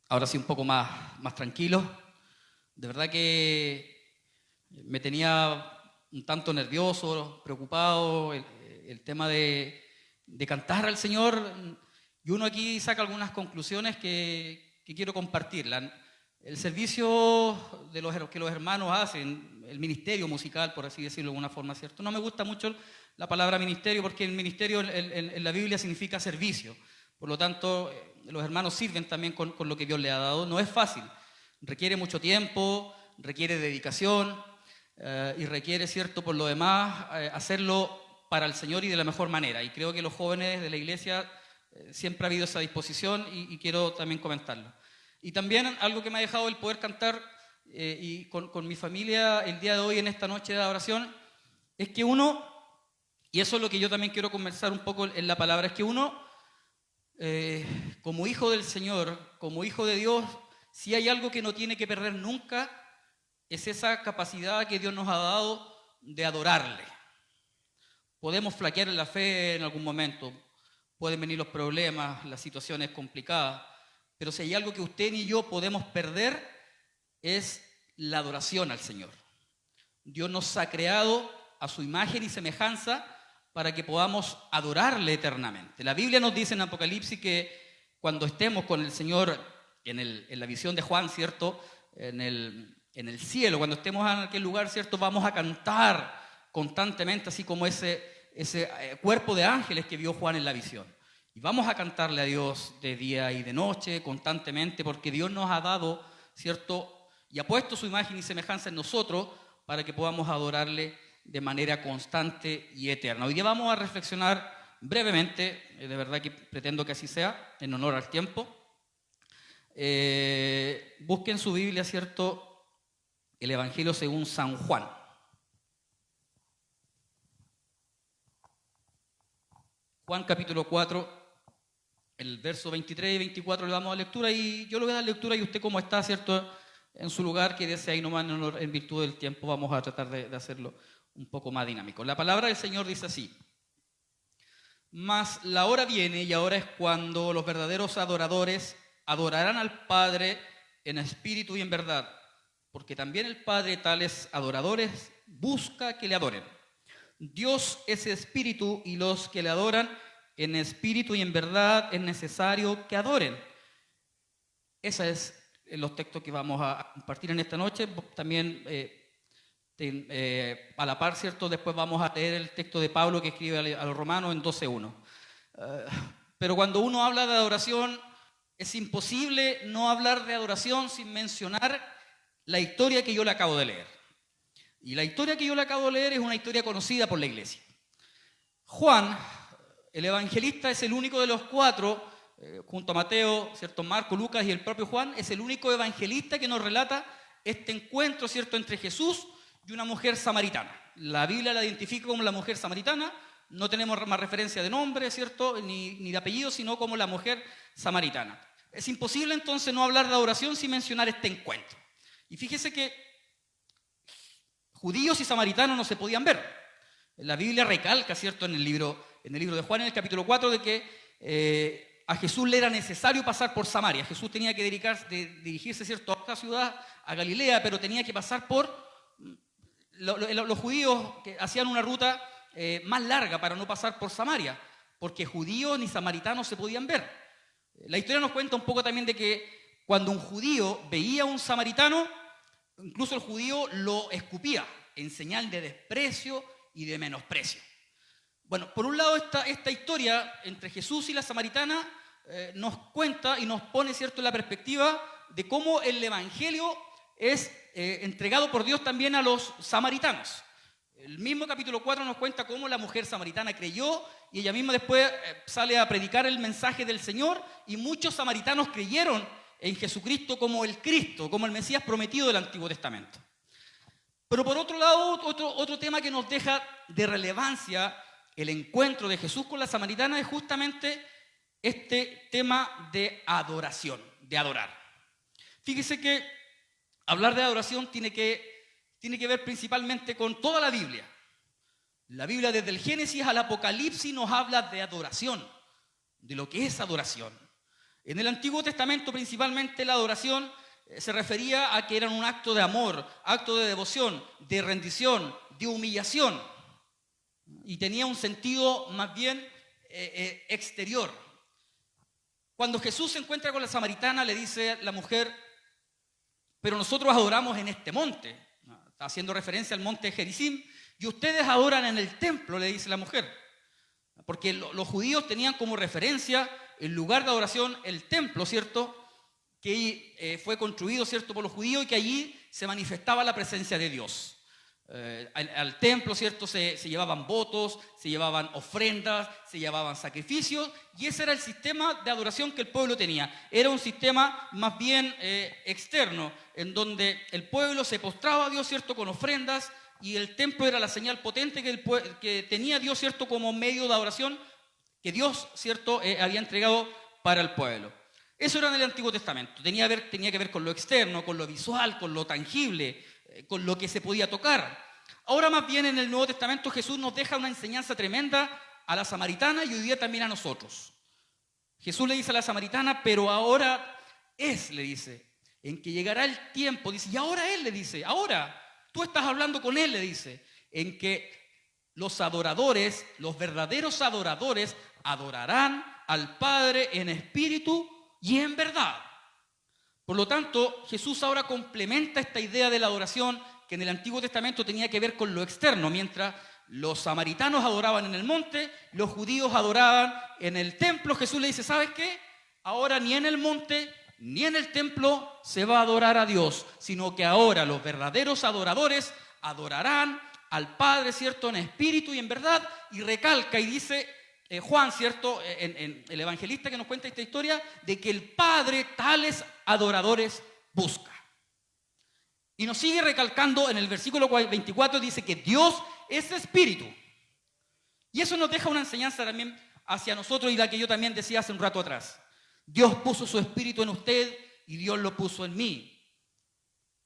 Ahora sí un poco más tranquilo. De verdad que me tenía un tanto nervioso, preocupado, el tema de cantar al Señor. Y uno aquí saca algunas conclusiones que quiero compartir. El servicio que los hermanos hacen, el ministerio musical, por así decirlo de alguna forma, ¿cierto? No me gusta mucho la palabra ministerio porque el ministerio en la Biblia significa servicio. Por lo tanto, los hermanos sirven también con lo que Dios les ha dado. No es fácil, requiere mucho tiempo, requiere dedicación y requiere, cierto, por lo demás, hacerlo para el Señor y de la mejor manera. Y creo que los jóvenes de la iglesia siempre ha habido esa disposición y quiero también comentarlo. Y también algo que me ha dejado el poder cantar y con mi familia el día de hoy en esta noche de adoración es que uno, y eso es lo que yo también quiero conversar un poco en la palabra, es que uno como hijo del Señor, como hijo de Dios, si hay algo que no tiene que perder nunca, es esa capacidad que Dios nos ha dado de adorarle. Podemos flaquear en la fe en algún momento, pueden venir los problemas, las situaciones complicadas, pero si hay algo que usted ni yo podemos perder, es la adoración al Señor. Dios nos ha creado a su imagen y semejanza para que podamos adorarle eternamente. La Biblia nos dice en Apocalipsis que cuando estemos con el Señor en la visión de Juan, ¿cierto? En el cielo, cuando estemos en aquel lugar, ¿cierto? Vamos a cantar constantemente, así como ese cuerpo de ángeles que vio Juan en la visión. Y vamos a cantarle a Dios de día y de noche, constantemente, porque Dios nos ha dado, ¿cierto? Y ha puesto su imagen y semejanza en nosotros para que podamos adorarle de manera constante y eterna. Hoy día vamos a reflexionar brevemente, de verdad que pretendo que así sea, en honor al tiempo. Busquen su Biblia, ¿cierto? El Evangelio según San Juan. Juan capítulo 4, el verso 23 y 24 le damos a lectura y yo le voy a dar lectura y usted como está, ¿cierto? En su lugar, quédese ahí nomás en virtud del tiempo, vamos a tratar de hacerlo un poco más dinámico. La palabra del Señor dice así: mas la hora viene y ahora es cuando los verdaderos adoradores adorarán al Padre en espíritu y en verdad, porque también el Padre tales adoradores busca que le adoren. Dios es espíritu y los que le adoran en espíritu y en verdad es necesario que adoren. Esos son los textos que vamos a compartir en esta noche. También a la par, ¿cierto? Después vamos a leer el texto de Pablo que escribe a los Romanos en 12:1. Pero cuando uno habla de adoración, es imposible no hablar de adoración sin mencionar la historia que yo le acabo de leer. Y la historia que yo le acabo de leer es una historia conocida por la iglesia. Juan, el evangelista, es el único de los cuatro, junto a Mateo, ¿cierto? Marco, Lucas y el propio Juan, es el único evangelista que nos relata este encuentro, ¿cierto?, entre Jesús y una mujer samaritana. La Biblia la identifica como la mujer samaritana, no tenemos más referencia de nombre, ¿cierto?, ni de apellido, sino como la mujer samaritana. Es imposible entonces no hablar de adoración sin mencionar este encuentro. Y fíjese que judíos y samaritanos no se podían ver. La Biblia recalca, ¿cierto?, en el libro de Juan, en el capítulo 4, de que a Jesús le era necesario pasar por Samaria. Jesús tenía que dirigirse, ¿cierto?, a otra ciudad, a Galilea, pero tenía que pasar por los judíos que hacían una ruta más larga para no pasar por Samaria, porque judíos ni samaritanos se podían ver. La historia nos cuenta un poco también de que cuando un judío veía a un samaritano, incluso el judío lo escupía en señal de desprecio y de menosprecio. Bueno, por un lado esta historia entre Jesús y la samaritana nos cuenta y nos pone, ¿cierto?, en la perspectiva de cómo el evangelio es entregado por Dios también a los samaritanos. El mismo capítulo 4 nos cuenta cómo la mujer samaritana creyó y ella misma después sale a predicar el mensaje del Señor y muchos samaritanos creyeron en Jesucristo como el Cristo, como el Mesías prometido del Antiguo Testamento. Pero por otro lado, otro tema que nos deja de relevancia el encuentro de Jesús con la samaritana es justamente este tema de adoración, de adorar. Fíjese que hablar de adoración tiene que ver principalmente con toda la Biblia. La Biblia desde el Génesis al Apocalipsis nos habla de adoración, de lo que es adoración. En el Antiguo Testamento principalmente la adoración se refería a que era un acto de amor, acto de devoción, de rendición, de humillación, y tenía un sentido más bien exterior. Cuando Jesús se encuentra con la samaritana, le dice la mujer: pero nosotros adoramos en este monte. Está haciendo referencia al monte Gerizim, y ustedes adoran en el templo, le dice la mujer. Porque los judíos tenían como referencia el lugar de adoración, el templo, ¿cierto?, que fue construido, ¿cierto?, por los judíos, y que allí se manifestaba la presencia de Dios. Al templo, ¿cierto?, se llevaban votos, se llevaban ofrendas, se llevaban sacrificios, y ese era el sistema de adoración que el pueblo tenía. Era un sistema más bien externo, en donde el pueblo se postraba a Dios, ¿cierto?, con ofrendas, y el templo era la señal potente que tenía Dios, ¿cierto?, como medio de adoración que Dios, ¿cierto?, había entregado para el pueblo. Eso era en el Antiguo Testamento. Tenía que ver con lo externo, con lo visual, con lo tangible, con lo que se podía tocar. Ahora más bien en el Nuevo Testamento Jesús nos deja una enseñanza tremenda a la samaritana y hoy día también a nosotros. Jesús le dice a la samaritana: pero ahora le dice, en que llegará el tiempo, dice, y ahora le dice, ahora tú estás hablando con él, le dice, en que los adoradores, los verdaderos adoradores, adorarán al Padre en espíritu y en verdad. Por lo tanto, Jesús ahora complementa esta idea de la adoración que en el Antiguo Testamento tenía que ver con lo externo. Mientras los samaritanos adoraban en el monte, los judíos adoraban en el templo. Jesús le dice: ¿sabes qué? Ahora ni en el monte ni en el templo se va a adorar a Dios, sino que ahora los verdaderos adoradores adorarán al Padre, ¿cierto?, en espíritu y en verdad. Y recalca y dice Juan, ¿cierto?, en el evangelista que nos cuenta esta historia, de que el Padre tales adoradores busca. Y nos sigue recalcando en el versículo 24, dice que Dios es espíritu. Y eso nos deja una enseñanza también hacia nosotros, y la que yo también decía hace un rato atrás. Dios puso su espíritu en usted y Dios lo puso en mí,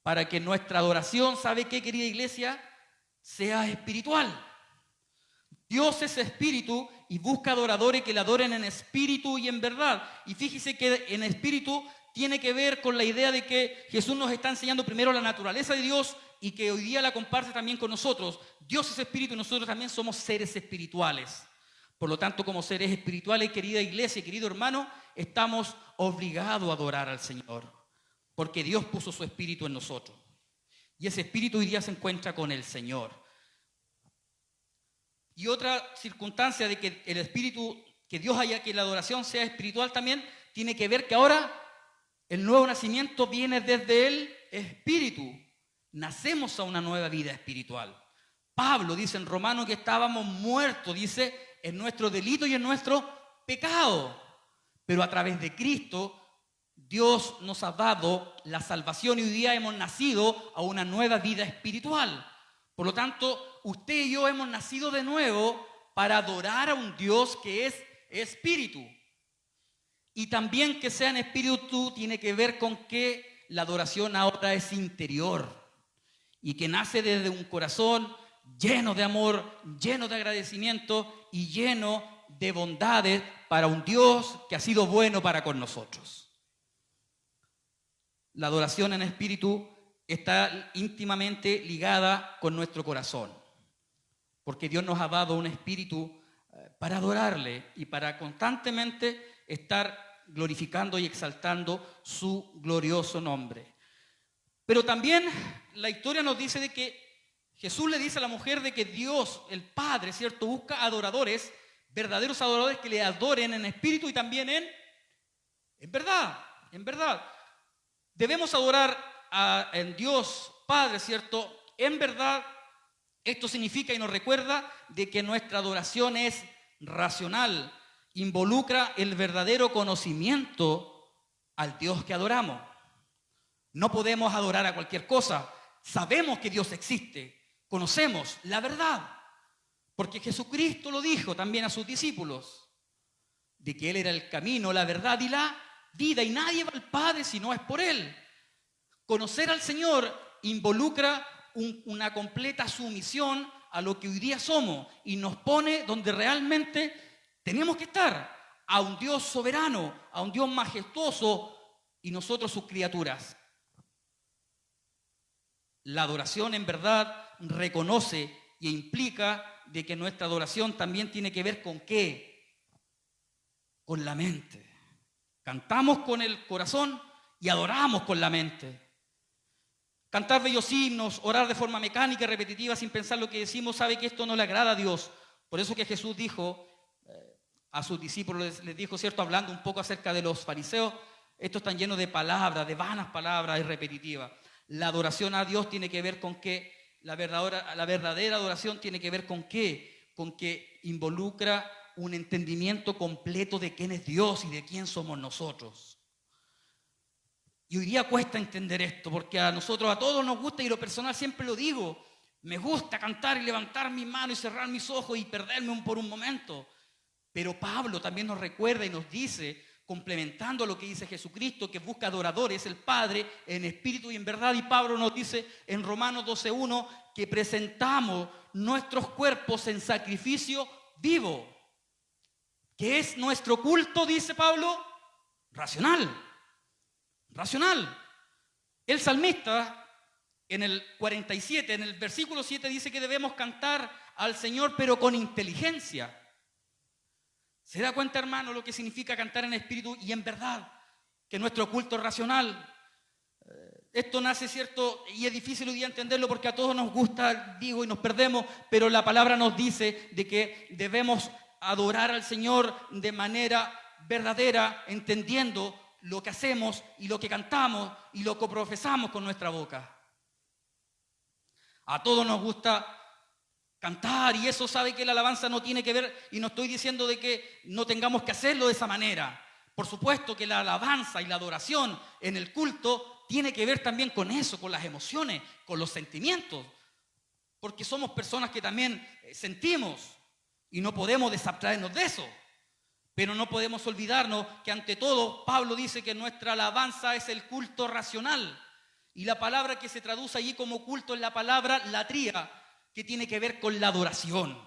para que nuestra adoración, ¿sabe qué, querida iglesia?, sea espiritual. Dios es espíritu y busca adoradores que le adoren en espíritu y en verdad. Y fíjese que en espíritu tiene que ver con la idea de que Jesús nos está enseñando primero la naturaleza de Dios, y que hoy día la comparte también con nosotros. Dios es espíritu y nosotros también somos seres espirituales. Por lo tanto, como seres espirituales, querida iglesia, querido hermano, estamos obligados a adorar al Señor, porque Dios puso su espíritu en nosotros. Y ese espíritu hoy día se encuentra con el Señor. Y otra circunstancia de que el espíritu, que Dios haya, que la adoración sea espiritual también, tiene que ver que ahora el nuevo nacimiento viene desde el espíritu. Nacemos a una nueva vida espiritual. Pablo dice en Romanos que estábamos muertos, dice, en nuestro delito y en nuestro pecado. Pero a través de Cristo, Dios nos ha dado la salvación y hoy día hemos nacido a una nueva vida espiritual. Por lo tanto, usted y yo hemos nacido de nuevo para adorar a un Dios que es espíritu. Y también que sea en espíritu tiene que ver con que la adoración ahora es interior y que nace desde un corazón lleno de amor, lleno de agradecimiento y lleno de bondades para un Dios que ha sido bueno para con nosotros. La adoración en espíritu está íntimamente ligada con nuestro corazón, porque Dios nos ha dado un espíritu para adorarle y para constantemente estar glorificando y exaltando su glorioso nombre. Pero también la historia nos dice de que Jesús le dice a la mujer de que Dios, el Padre, ¿cierto?, busca adoradores, verdaderos adoradores que le adoren en espíritu y también en verdad, en verdad. Debemos adorar en Dios Padre, ¿cierto?, en verdad. Esto significa y nos recuerda de que nuestra adoración es racional, involucra el verdadero conocimiento al Dios que adoramos. No podemos adorar a cualquier cosa. Sabemos que Dios existe, conocemos la verdad, porque Jesucristo lo dijo también a sus discípulos, de que Él era el camino, la verdad y la vida, y nadie va al Padre si no es por Él. Conocer al Señor involucra una completa sumisión a lo que hoy día somos y nos pone donde realmente tenemos que estar, a un Dios soberano, a un Dios majestuoso y nosotros sus criaturas. La adoración en verdad reconoce e implica de que nuestra adoración también tiene que ver con ¿qué? Con la mente. Cantamos con el corazón y adoramos con la mente. Cantar bellos himnos, orar de forma mecánica y repetitiva sin pensar lo que decimos, sabe que esto no le agrada a Dios. Por eso que Jesús dijo a sus discípulos, les dijo, ¿cierto? Hablando un poco acerca de los fariseos, estos están llenos de palabras, de vanas palabras y repetitivas. La adoración a Dios tiene que ver con qué, la verdadera adoración tiene que ver con qué, con que involucra un entendimiento completo de quién es Dios y de quién somos nosotros. Y hoy día cuesta entender esto, porque a nosotros, a todos nos gusta, y lo personal siempre lo digo, me gusta cantar y levantar mis manos y cerrar mis ojos y perderme por un momento. Pero Pablo también nos recuerda y nos dice, complementando lo que dice Jesucristo, que busca adoradores, el Padre, en espíritu y en verdad. Y Pablo nos dice en Romanos 12:1 que presentamos nuestros cuerpos en sacrificio vivo. ¿Qué es nuestro culto? Dice Pablo, racional. El salmista en el 47, en el versículo 7 dice que debemos cantar al Señor pero con inteligencia. ¿Se da cuenta, hermano, lo que significa cantar en espíritu y en verdad? Que nuestro culto es racional. Esto nace, ¿cierto? Y es difícil hoy día entenderlo porque a todos nos gusta, digo, y nos perdemos, pero la palabra nos dice de que debemos adorar al Señor de manera verdadera, entendiendo lo que hacemos y lo que cantamos y lo que profesamos con nuestra boca. A todos nos gusta cantar y eso sabe que la alabanza no tiene que ver, y no estoy diciendo de que no tengamos que hacerlo de esa manera. Por supuesto que la alabanza y la adoración en el culto tiene que ver también con eso, con las emociones, con los sentimientos, porque somos personas que también sentimos y no podemos desabstraernos de eso. Pero no podemos olvidarnos que ante todo Pablo dice que nuestra alabanza es el culto racional. Y la palabra que se traduce allí como culto es la palabra latría, que tiene que ver con la adoración.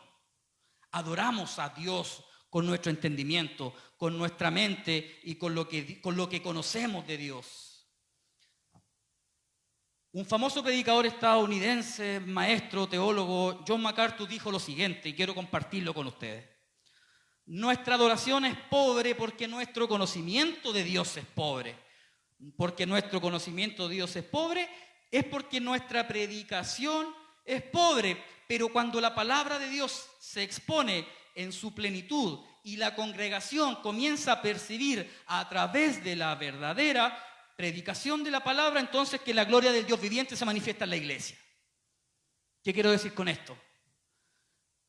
Adoramos a Dios con nuestro entendimiento, con nuestra mente y con lo que conocemos de Dios. Un famoso predicador estadounidense, maestro, teólogo, John MacArthur, dijo lo siguiente, y quiero compartirlo con ustedes. Nuestra adoración es pobre porque nuestro conocimiento de Dios es pobre. Porque nuestro conocimiento de Dios es pobre, es porque nuestra predicación es pobre. Pero cuando la palabra de Dios se expone en su plenitud y la congregación comienza a percibir a través de la verdadera predicación de la palabra, entonces que la gloria del Dios viviente se manifiesta en la iglesia. ¿Qué quiero decir con esto?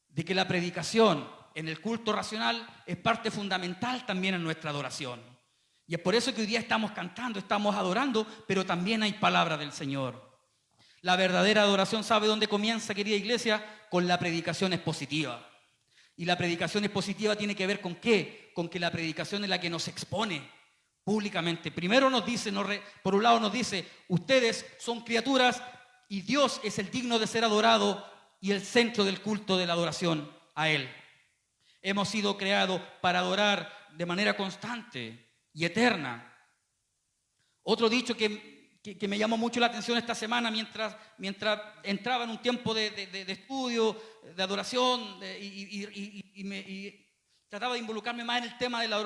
De que la predicación en el culto racional es parte fundamental también en nuestra adoración. Y es por eso que hoy día estamos cantando, estamos adorando, pero también hay palabra del Señor. La verdadera adoración, ¿sabe dónde comienza, querida iglesia? Con la predicación expositiva. Y la predicación expositiva tiene que ver con ¿qué? Con que la predicación es la que nos expone públicamente. Primero nos dice, por un lado nos dice, ustedes son criaturas y Dios es el digno de ser adorado y el centro del culto de la adoración a Él. Hemos sido creados para adorar de manera constante y eterna. Otro dicho que me llamó mucho la atención esta semana mientras entraba en un tiempo de estudio, de adoración, y trataba de involucrarme más en el tema de la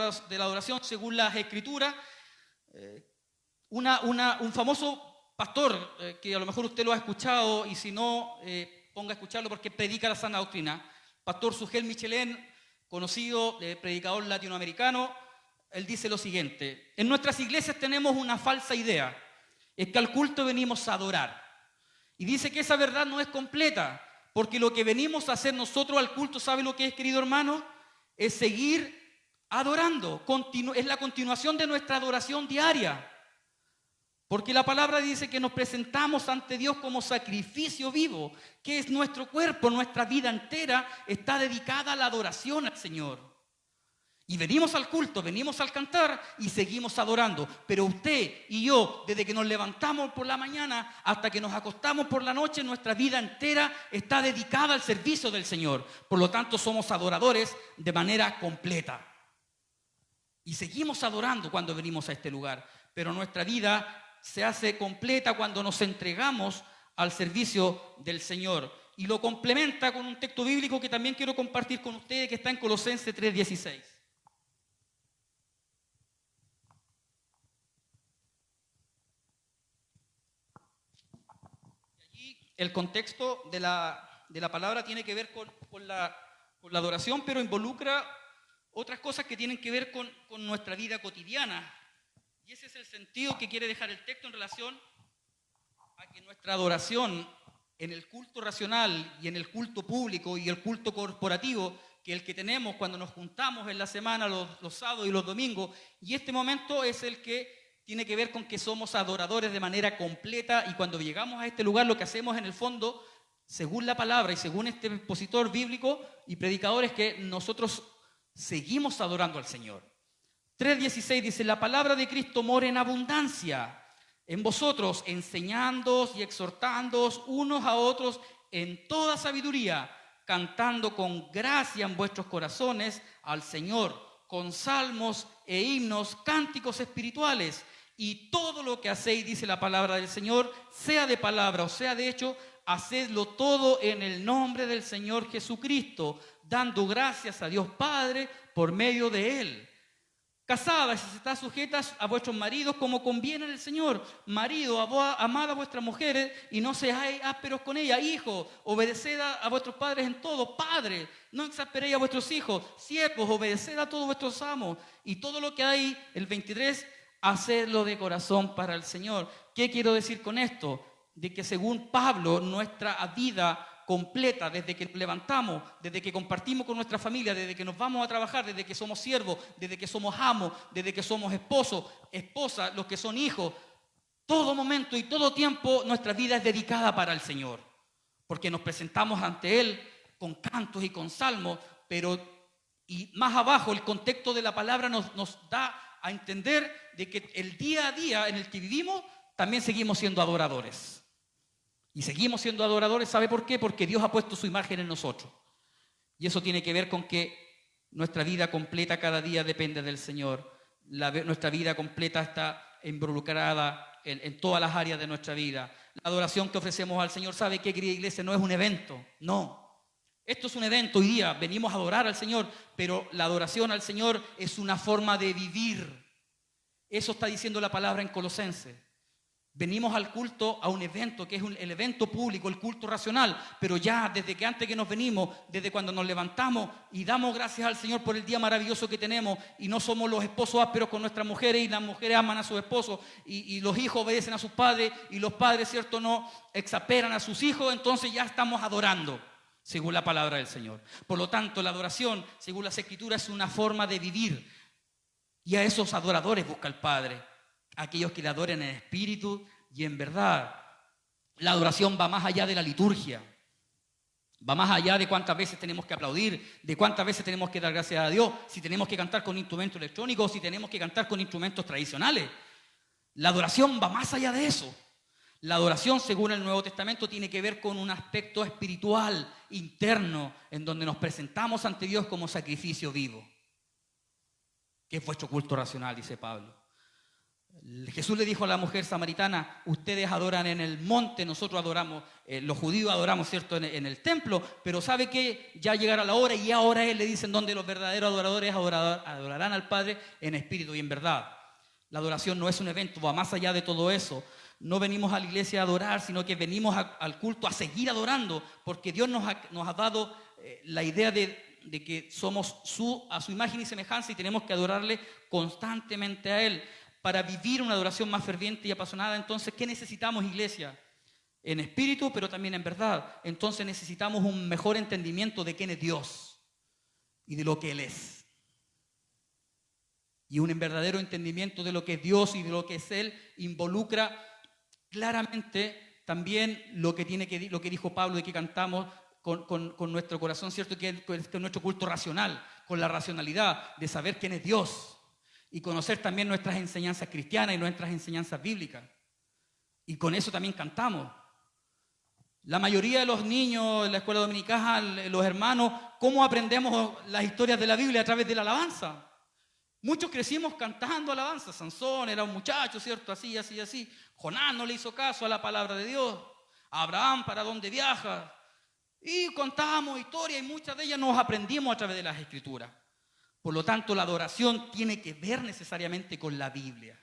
adoración según las Escrituras. Un famoso pastor, que a lo mejor usted lo ha escuchado, y si no, ponga a escucharlo porque predica la sana doctrina. Pastor Sugel Michelén, conocido predicador latinoamericano, él dice lo siguiente: en nuestras iglesias tenemos una falsa idea, es que al culto venimos a adorar. Y dice que esa verdad no es completa, porque lo que venimos a hacer nosotros al culto, ¿sabe lo que es, querido hermano? Es seguir adorando, es la continuación de nuestra adoración diaria. Porque la palabra dice que nos presentamos ante Dios como sacrificio vivo, que es nuestro cuerpo, nuestra vida entera está dedicada a la adoración al Señor. Y venimos al culto, venimos al cantar y seguimos adorando. Pero usted y yo, desde que nos levantamos por la mañana hasta que nos acostamos por la noche, nuestra vida entera está dedicada al servicio del Señor. Por lo tanto, somos adoradores de manera completa. Y seguimos adorando cuando venimos a este lugar, pero nuestra vida se hace completa cuando nos entregamos al servicio del Señor. Y lo complementa con un texto bíblico que también quiero compartir con ustedes, que está en Colosenses 3:16. El contexto de la palabra tiene que ver con la adoración, pero involucra otras cosas que tienen que ver con nuestra vida cotidiana. Y ese es el sentido que quiere dejar el texto en relación a que nuestra adoración en el culto racional y en el culto público y el culto corporativo, que el que tenemos cuando nos juntamos en la semana, los sábados y los domingos, y este momento es el que tiene que ver con que somos adoradores de manera completa, y cuando llegamos a este lugar lo que hacemos en el fondo, según la palabra y según este expositor bíblico y predicador, es que nosotros seguimos adorando al Señor. 3:16 dice: la palabra de Cristo mora en abundancia en vosotros, enseñándoos y exhortándoos unos a otros en toda sabiduría, cantando con gracia en vuestros corazones al Señor, con salmos e himnos, cánticos espirituales. Y todo lo que hacéis, dice la palabra del Señor, sea de palabra o sea de hecho, hacedlo todo en el nombre del Señor Jesucristo, dando gracias a Dios Padre por medio de Él. Casadas, si están sujetas a vuestros maridos como conviene en el Señor. Marido, amad a vuestras mujeres y no seáis ásperos con ellas. Hijos, obedeced a vuestros padres en todo. Padres, no exasperéis a vuestros hijos. Siervos, obedeced a todos vuestros amos. Y todo lo que hay, el 23, hacedlo de corazón para el Señor. ¿Qué quiero decir con esto? De que según Pablo, nuestra vida completa, desde que nos levantamos, desde que compartimos con nuestra familia, desde que nos vamos a trabajar, desde que somos siervos, desde que somos amos, desde que somos esposos, esposas, los que son hijos, todo momento y todo tiempo nuestra vida es dedicada para el Señor, porque nos presentamos ante Él con cantos y con salmos, y más abajo el contexto de la palabra nos da a entender de que el día a día en el que vivimos también seguimos siendo adoradores. Y seguimos siendo adoradores, ¿sabe por qué? Porque Dios ha puesto su imagen en nosotros. Y eso tiene que ver con que nuestra vida completa cada día depende del Señor. Nuestra vida completa está involucrada en todas las áreas de nuestra vida. La adoración que ofrecemos al Señor, ¿sabe qué, querida iglesia? No es un evento, no. Esto es un evento, hoy día venimos a adorar al Señor, pero la adoración al Señor es una forma de vivir. Eso está diciendo la palabra en Colosenses. Venimos al culto, a un evento que es el evento público, el culto racional, pero ya desde que antes que nos venimos, desde cuando nos levantamos y damos gracias al Señor por el día maravilloso que tenemos, y no somos los esposos ásperos con nuestras mujeres y las mujeres aman a sus esposos y los hijos obedecen a sus padres y los padres, cierto, no exasperan a sus hijos, entonces ya estamos adorando según la palabra del Señor. Por lo tanto, la adoración, según las Escrituras, es una forma de vivir, y a esos adoradores busca el Padre. Aquellos que le adoren en espíritu y en verdad. La adoración va más allá de la liturgia, va más allá de cuántas veces tenemos que aplaudir, de cuántas veces tenemos que dar gracias a Dios, si tenemos que cantar con instrumentos electrónicos, si tenemos que cantar con instrumentos tradicionales. La adoración va más allá de eso. La adoración, según el Nuevo Testamento, tiene que ver con un aspecto espiritual, interno, en donde nos presentamos ante Dios como sacrificio vivo, que es vuestro culto racional, dice Pablo. Jesús le dijo a la mujer samaritana: ustedes adoran en el monte, nosotros adoramos, los judíos adoramos, ¿cierto?, en el templo, pero sabe que ya llegará la hora, y ahora Él le dicen donde los verdaderos adoradores adorarán al Padre en espíritu y en verdad. La adoración no es un evento, va más allá de todo eso. No venimos a la iglesia a adorar, sino que venimos al culto a seguir adorando, porque Dios nos ha dado la idea de que somos a su imagen y semejanza, y tenemos que adorarle constantemente a Él. Para vivir una adoración más ferviente y apasionada, entonces, ¿qué necesitamos, iglesia? En espíritu, pero también en verdad. Entonces necesitamos un mejor entendimiento de quién es Dios y de lo que Él es. Y un verdadero entendimiento de lo que es Dios y de lo que es Él involucra claramente también lo que dijo Pablo, de que cantamos con nuestro corazón, ¿cierto? Que es nuestro culto racional, con la racionalidad de saber quién es Dios. Y conocer también nuestras enseñanzas cristianas y nuestras enseñanzas bíblicas. Y con eso también cantamos. La mayoría de los niños en la escuela dominical, los hermanos, ¿cómo aprendemos las historias de la Biblia? A través de la alabanza. Muchos crecimos cantando alabanza. Sansón era un muchacho, ¿cierto? Así, así, así. Jonás no le hizo caso a la palabra de Dios. Abraham, ¿para dónde viaja? Y contábamos historias y muchas de ellas nos aprendimos a través de las Escrituras. Por lo tanto, la adoración tiene que ver necesariamente con la Biblia.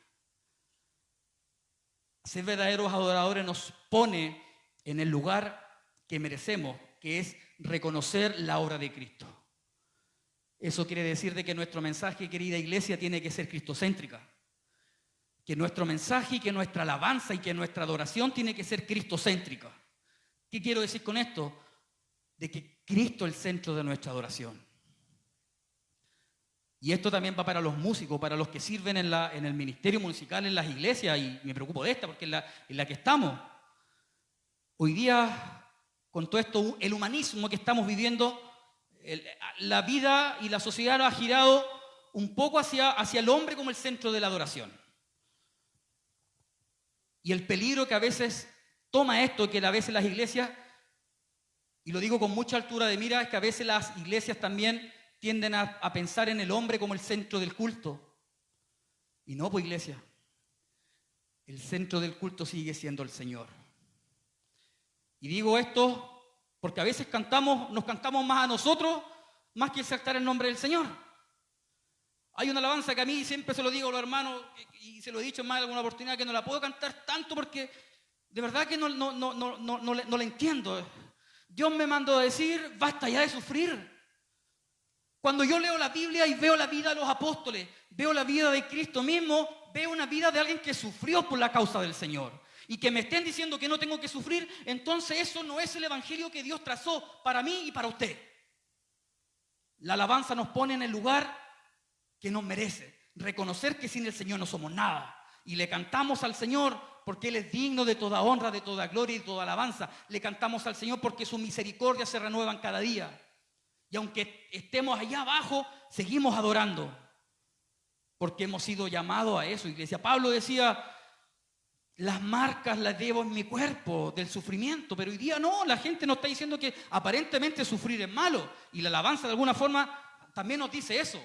Ser verdaderos adoradores nos pone en el lugar que merecemos, que es reconocer la obra de Cristo. Eso quiere decir de que nuestro mensaje, querida iglesia, tiene que ser cristocéntrica. Que nuestro mensaje y que nuestra alabanza y que nuestra adoración tiene que ser cristocéntrica. ¿Qué quiero decir con esto? De que Cristo es el centro de nuestra adoración. Y esto también va para los músicos, para los que sirven en el ministerio musical, en las iglesias, y me preocupo de esta porque es en la que estamos. Hoy día, con todo esto, el humanismo que estamos viviendo, la vida y la sociedad ha girado un poco hacia el hombre como el centro de la adoración. Y el peligro que a veces toma esto, que a veces las iglesias, y lo digo con mucha altura de mira, es que a veces las iglesias también tienden a pensar en el hombre como el centro del culto. Y no, pues iglesia, el centro del culto sigue siendo el Señor. Y digo esto porque a veces nos cantamos más a nosotros, más que exaltar el nombre del Señor. Hay una alabanza que a mí siempre se lo digo a los hermanos, y se lo he dicho en más de alguna oportunidad, que no la puedo cantar tanto porque de verdad que no la entiendo. Dios me mandó a decir, basta ya de sufrir. Cuando yo leo la Biblia y veo la vida de los apóstoles, veo la vida de Cristo mismo, veo una vida de alguien que sufrió por la causa del Señor. Y que me estén diciendo que no tengo que sufrir, entonces eso no es el evangelio que Dios trazó para mí y para usted. La alabanza nos pone en el lugar que nos merece. Reconocer que sin el Señor no somos nada. Y le cantamos al Señor porque Él es digno de toda honra, de toda gloria y de toda alabanza. Le cantamos al Señor porque sus misericordias se renuevan cada día. Y aunque estemos allá abajo, seguimos adorando. Porque hemos sido llamados a eso, iglesia. Pablo decía, las marcas las llevo en mi cuerpo del sufrimiento. Pero hoy día no, la gente nos está diciendo que aparentemente sufrir es malo. Y la alabanza de alguna forma también nos dice eso.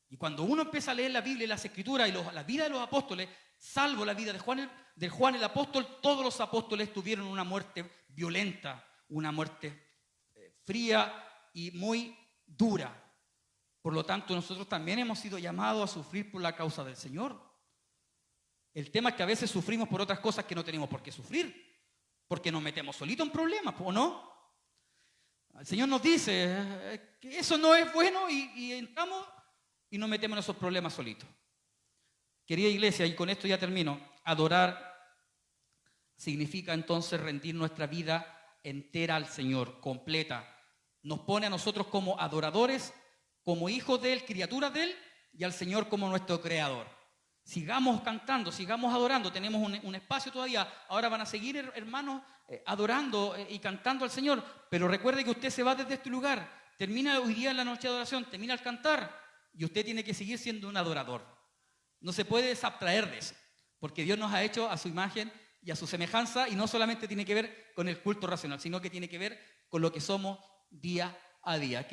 Y cuando uno empieza a leer la Biblia y las Escrituras y la vida de los apóstoles, salvo la vida de Juan el apóstol, todos los apóstoles tuvieron una muerte violenta, una muerte fría y muy dura. Por lo tanto, nosotros también hemos sido llamados a sufrir por la causa del Señor. El tema es que a veces sufrimos por otras cosas que no tenemos por qué sufrir, porque nos metemos solitos en problemas, ¿o no? El Señor nos dice que eso no es bueno y entramos y nos metemos en esos problemas solitos. Querida iglesia, y con esto ya termino, adorar significa entonces rendir nuestra vida entera al Señor, completa. Nos pone a nosotros como adoradores, como hijos de Él, criaturas de Él, y al Señor como nuestro creador. Sigamos cantando, sigamos adorando, tenemos un espacio todavía. Ahora van a seguir, hermanos, adorando y cantando al Señor, pero recuerde que usted se va desde este lugar, termina hoy día en la noche de adoración, termina el cantar, y usted tiene que seguir siendo un adorador. No se puede desabstraer de eso, porque Dios nos ha hecho a su imagen y a su semejanza, y no solamente tiene que ver con el culto racional, sino que tiene que ver con lo que somos día a día.